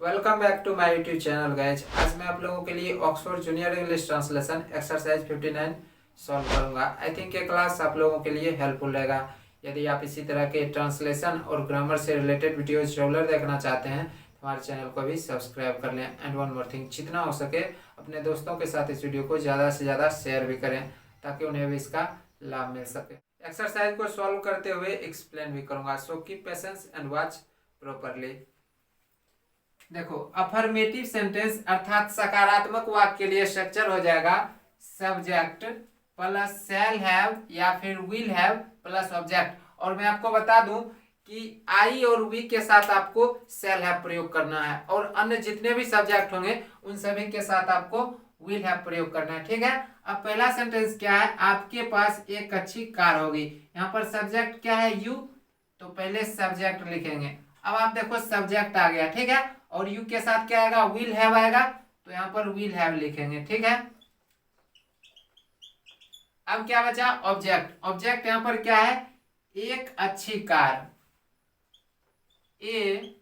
Welcome back to my YouTube channel guys. आज मैं आप लोगों के लिए Oxford junior English translation exercise 59 solve करूंगा। आई थिंक ये क्लास आप लोगों के लिए हेल्पफुल रहेगा। यदि आप इसी तरह के ट्रांसलेशन और ग्रामर से रिलेटेड वीडियोज रेगुलर देखना चाहते हैं तो हमारे चैनल को भी सब्सक्राइब कर लें। एंड वन मोर थिंग, जितना हो सके अपने दोस्तों के साथ इस वीडियो को ज़्यादा से ज़्यादा शेयर भी करें ताकि उन्हें भी इसका लाभ मिल सके। एक्सरसाइज को सॉल्व करते हुए एक्सप्लेन भी करूंगा, so keep patience and watch properly. देखो, अफर्मेटिव सेंटेंस अर्थात सकारात्मक वाक्य के लिए स्ट्रक्चर हो जाएगा सब्जेक्ट प्लस शैल हैव या फिर विल हैव प्लस ऑब्जेक्ट। और मैं आपको बता दूं कि आई और वी के साथ आपको शैल हैव प्रयोग करना है और अन्य जितने भी सब्जेक्ट होंगे उन सभी के साथ आपको विल हैव प्रयोग करना है। ठीक है। अब पहला सेंटेंस क्या है, आपके पास एक अच्छी कार होगी। यहाँ पर सब्जेक्ट क्या है, यू, तो पहले सब्जेक्ट लिखेंगे। अब आप देखो सब्जेक्ट आ गया, ठीक है, और यू के साथ क्या आएगा, विल हैव आएगा, तो यहाँ पर विल हैव लिखेंगे। ठीक है। अब क्या बचा, ऑब्जेक्ट। ऑब्जेक्ट यहाँ पर क्या है, एक अच्छी कार, ए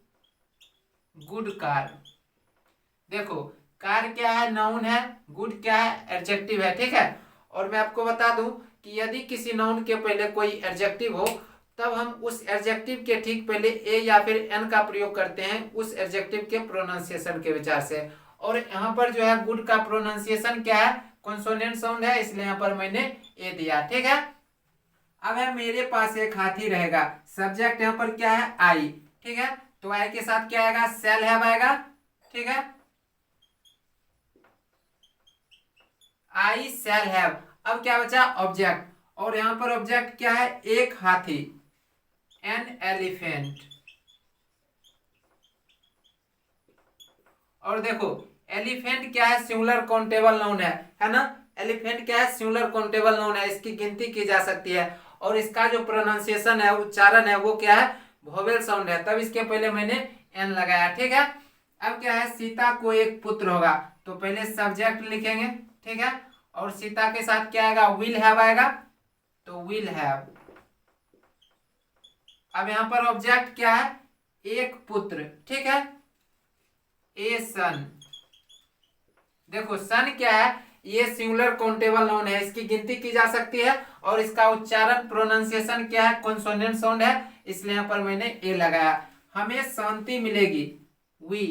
गुड कार। देखो कार क्या है, नाउन है, गुड क्या है, एडजेक्टिव है। ठीक है। और मैं आपको बता दूं कि यदि किसी नाउन के पहले कोई एडजेक्टिव हो तब हम उस एडजेक्टिव के ठीक पहले ए या फिर एन का प्रयोग करते हैं उस एडजेक्टिव के प्रोनाउंसिएशन के विचार से। और यहाँ पर जो है गुड का प्रोनाउंसिएशन क्या है, कॉन्सोनेंट साउंड है, इसलिए यहाँ पर मैंने ए दिया। ठीक है। अब है मेरे पास एक हाथी रहेगा, सब्जेक्ट यहाँ पर क्या है, आई। ठीक है, तो आई के साथ क्या आएगा, शैल हैव आएगा। ठीक है, आई शैल हैव। अब क्या बचा, ऑब्जेक्ट, और यहाँ पर ऑब्जेक्ट क्या है, एक हाथी, एन एलिफेंट। और देखो एलिफेंट क्या है, सिंगुलर काउंटेबल नाउन है ना। एलिफेंट क्या है, सिंगुलर काउंटेबल नाउन है, इसकी गिनती की जा सकती है और इसका जो प्रोनाउंसिएशन है, उच्चारण है, वो क्या है, वोवेल साउंड है, तब इसके पहले मैंने एन लगाया। ठीक है। अब क्या है, सीता को एक पुत्र होगा, तो पहले सब्जेक्ट लिखेंगे। ठीक है, और सीता के साथ क्या आएगा, विल हैव आएगा, तो विल हैव। अब यहां पर ऑब्जेक्ट क्या है, एक पुत्र। ठीक है, ए सन। देखो सन क्या है, ये सिंगुलर काउंटेबल नाउन है, इसकी गिनती की जा सकती है और इसका उच्चारण प्रोनाउंसिएशन क्या है, कॉन्सोनेंट साउंड है, इसलिए यहां पर मैंने ए लगाया। हमें शांति मिलेगी, वी।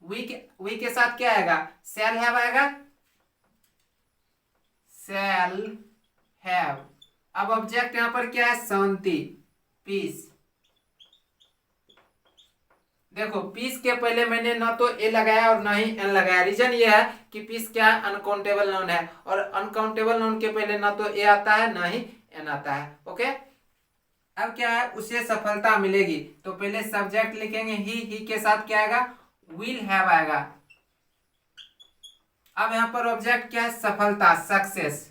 वी के साथ क्या आएगा, शैल हैव आएगा, शैल हैव। अब ऑब्जेक्ट यहां पर क्या है, शांति, पीस। देखो पीस के पहले मैंने ना तो ए लगाया और ना ही एन लगाया। रीजन ये है कि पीस क्या है, अनकाउंटेबल नाउन है और अनकाउंटेबल नाउन के पहले ना तो ए आता है ना ही एन आता है। ओके। अब क्या है, उसे सफलता मिलेगी, तो पहले सब्जेक्ट लिखेंगे ही के साथ क्या आएगा, विल हैव आएगा। अब यहां पर ऑब्जेक्ट क्या है, सफलता, सक्सेस।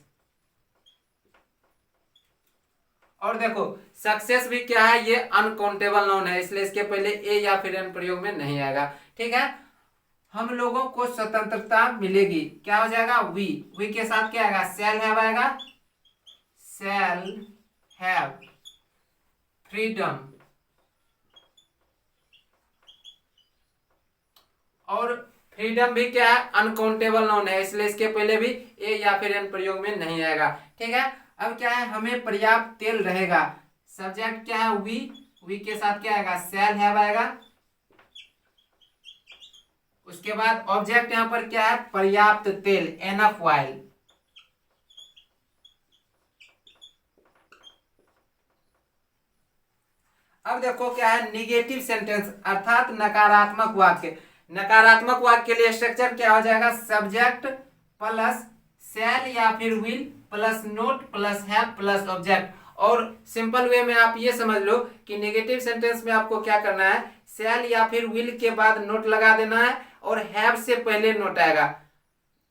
और देखो सक्सेस भी क्या है, ये अनकाउंटेबल नाउन है, इसलिए इसके पहले ए या फिर एन प्रयोग में नहीं आएगा। ठीक है। हम लोगों को स्वतंत्रता मिलेगी, क्या हो जाएगा, वी के साथ क्या आएगा, शैल हैव आएगा, शैल हैव। फ्रीडम, और फ्रीडम भी क्या है, अनकाउंटेबल नाउन है, इसलिए इसके पहले भी ए या फिर एन प्रयोग में नहीं आएगा। ठीक है। अब क्या है, हमें पर्याप्त तेल रहेगा, सब्जेक्ट क्या है, वी के साथ क्या आएगा, शैल हैव आएगा। उसके बाद ऑब्जेक्ट यहां पर क्या है, पर्याप्त तेल, एनफ ऑयल। अब देखो क्या है, निगेटिव सेंटेंस अर्थात नकारात्मक वाक्य। नकारात्मक वाक्य के लिए स्ट्रक्चर क्या हो जाएगा, सब्जेक्ट प्लस शैल या फिर will plus note plus have plus object. और सिंपल वे में आप ये समझ लो कि नेगेटिव सेंटेंस में आपको क्या करना है, शैल या फिर विल के बाद नोट लगा देना है और हैव से पहले नोट आएगा।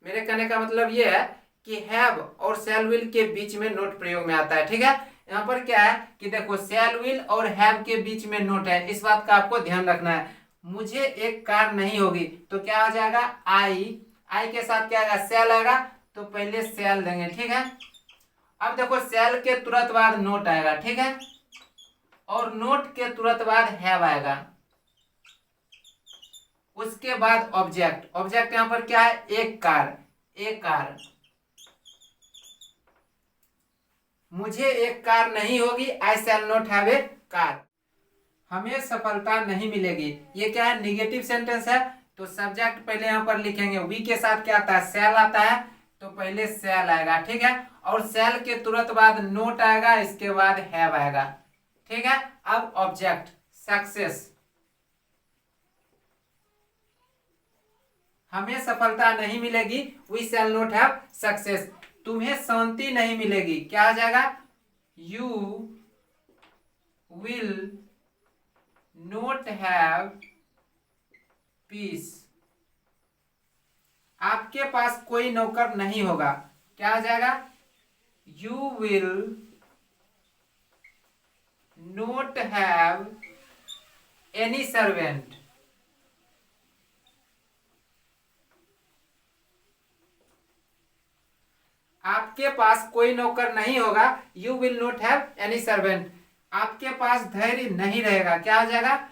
मेरे कहने का मतलब ये है कि हैव और शैल विल के बीच में नोट प्रयोग में आता है। ठीक है। यहाँ पर क्या है कि देखो शैल विल और हैव के बीच में नोट है, इस बात का आपको ध्यान रखना है। मुझे एक कार नहीं होगी, तो क्या हो जाएगा, आई के साथ क्या आएगा, शैल आएगा, तो पहले शैल देंगे। ठीक है। अब देखो शैल के तुरंत बाद नोट आएगा। ठीक है, और नोट के तुरंत बाद हैव आएगा। उसके बाद ऑब्जेक्ट, ऑब्जेक्ट यहां पर क्या है, एक कार, एक कार, मुझे एक कार नहीं होगी, I shall not have a car, हमें सफलता नहीं मिलेगी। ये क्या है, निगेटिव सेंटेंस है, तो सब्जेक्ट पहले यहां पर लिखेंगे, वी के साथ क्या आता है, शैल आता है, तो पहले शैल आएगा, ठीक है, और शैल के तुरंत बाद नोट आएगा, इसके बाद हैव आएगा, ठीक है। अब ऑब्जेक्ट सक्सेस, हमें सफलता नहीं मिलेगी, we shall not have success, तुम्हें शांति नहीं मिलेगी, क्या आ जाएगा, you will not have peace, आपके पास कोई नौकर नहीं होगा, क्या आ जाएगा, you will not have any servant, आपके पास कोई नौकर नहीं होगा, you will not have any servant, आपके पास धैर्य नहीं रहेगा, क्या आ जाएगा,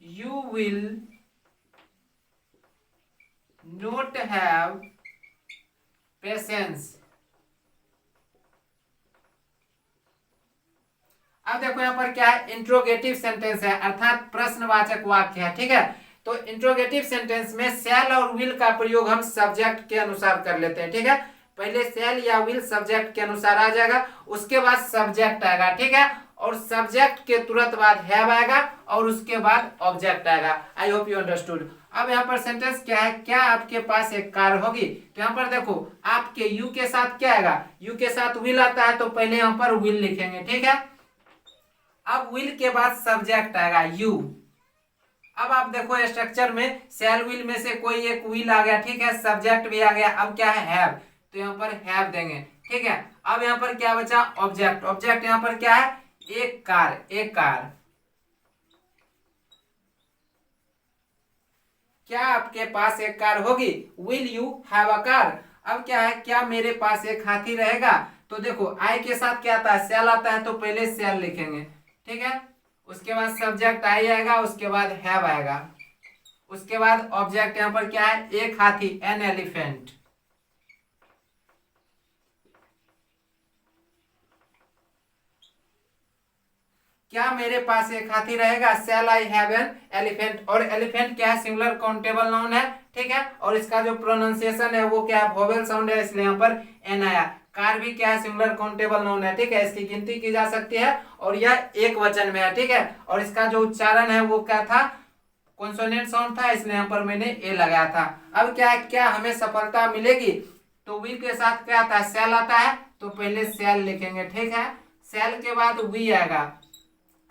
you will not have patience. अब देखो यहां पर क्या है, इंट्रोगेटिव सेंटेंस है, अर्थात प्रश्नवाचक वाक्य है, ठीक है। तो इंट्रोगेटिव सेंटेंस में शैल और विल का प्रयोग हम सब्जेक्ट के अनुसार कर लेते हैं, ठीक है। पहले शैल या विल सब्जेक्ट के अनुसार आ जाएगा, उसके बाद सब्जेक्ट आएगा, ठीक है, और सब्जेक्ट के तुरंत बाद हैव आएगा, और उसके बाद ऑब्जेक्ट आएगा। I hope you understood. अब यहाँ पर सेंटेंस क्या है, क्या आपके पास एक कार होगी, तो यहाँ पर देखो आपके यू के साथ क्या आएगा, यू के साथ विल आता है, तो पहले यहाँ पर विल लिखेंगे, ठीक है। अब विल के बाद सब्जेक्ट आएगा यू। अब आप देखो स्ट्रक्चर में शैल विल में से कोई एक विल आ गया, ठीक है, सब्जेक्ट भी आ गया, अब क्या है, हैव, तो यहाँ पर हैव देंगे, ठीक है। अब यहाँ पर क्या बचा, ऑब्जेक्ट, ऑब्जेक्ट यहाँ पर क्या है, एक कार, एक कार, क्या आपके पास एक कार होगी, will you have a car. अब क्या है, क्या मेरे पास एक हाथी रहेगा, तो देखो आई के साथ क्या आता है, शैल आता है, तो पहले शैल लिखेंगे, ठीक है, उसके बाद सब्जेक्ट आई आएगा, उसके बाद हैव आएगा, उसके बाद ऑब्जेक्ट यहाँ पर क्या है, एक हाथी, एन एलिफेंट, क्या मेरे पास एक हाथी रहेगा, शैल आई हैव एन एलिफेंट, और एलिफेंट क्या है, सिंगुलर काउंटेबल नाउन है, ठीक है, और इसका जो प्रोनाउंसिएशन है वो क्या है, वोवेल साउंड है, इसलिए यहाँ पर एन आया। कार भी क्या है, सिंगुलर काउंटेबल नाउन है, ठीक है, इसकी गिनती की जा सकती है, और यह एक वचन में है, ठीक है, और इसका जो उच्चारण है वो क्या था, कॉन्सोनेंट साउंड था, इसलिए यहाँ पर मैंने ए लगाया था। अब क्या है, क्या हमें सफलता मिलेगी, तो वी के साथ क्या आता है, शैल आता है, तो पहले शैल लिखेंगे, ठीक है, शैल के बाद वी आएगा।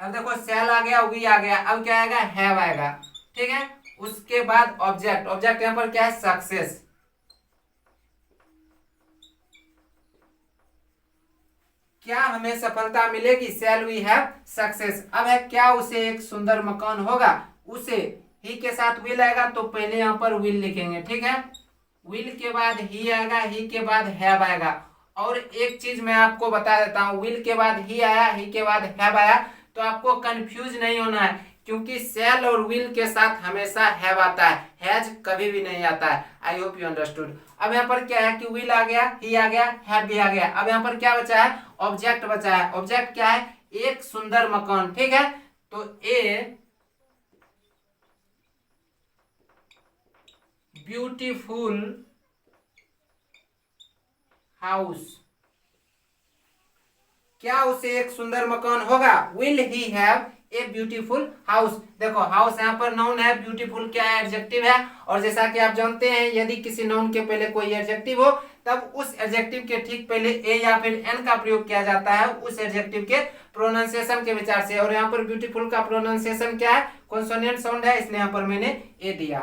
अब देखो शैल आ गया, वी आ गया, अब क्या आएगा, हैव आएगा, ठीक है, उसके बाद ऑब्जेक्ट, ऑब्जेक्ट यहाँ पर क्या है, सक्सेस, क्या हमें सफलता मिलेगी, शैल वी हैव सक्सेस। अब है, क्या उसे एक सुंदर मकान होगा, उसे ही के साथ विल आएगा, तो पहले यहाँ पर विल लिखेंगे, ठीक है, विल के बाद ही आएगा, ही के बाद हैव आएगा। और एक चीज मैं आपको बता देता हूँ, विल के बाद ही आया, ही के बाद हैव आया, तो आपको कंफ्यूज नहीं होना है, क्योंकि शैल और विल के साथ हमेशा हैव आता है, हैज कभी भी नहीं आता है। I hope you understood. अब यहाँ पर क्या है कि विल आ गया, ही आ गया, हैव भी आ गया, अब यहाँ पर क्या बचा है, ऑब्जेक्ट बचा है। ऑब्जेक्ट क्या है, एक सुंदर मकान, ठीक है, तो ए ब्यूटीफुल हाउस, क्या उसे एक सुंदर मकान होगा, will he have a beautiful house. देखो हाउस यहाँ पर नाउन है, ब्यूटीफुल क्या है, एडजेक्टिव है, और जैसा कि आप जानते हैं यदि किसी नाउन के पहले कोई एडजेक्टिव हो तब उस एडजेक्टिव के ठीक पहले ए या फिर एन का प्रयोग किया जाता है उस एडजेक्टिव के प्रोनाउंसिएशन के विचार से। और यहाँ पर ब्यूटीफुल का प्रोनाउंसिएशन क्या है, कॉन्सोनेंट साउंड है, इसलिए यहाँ पर मैंने ए दिया।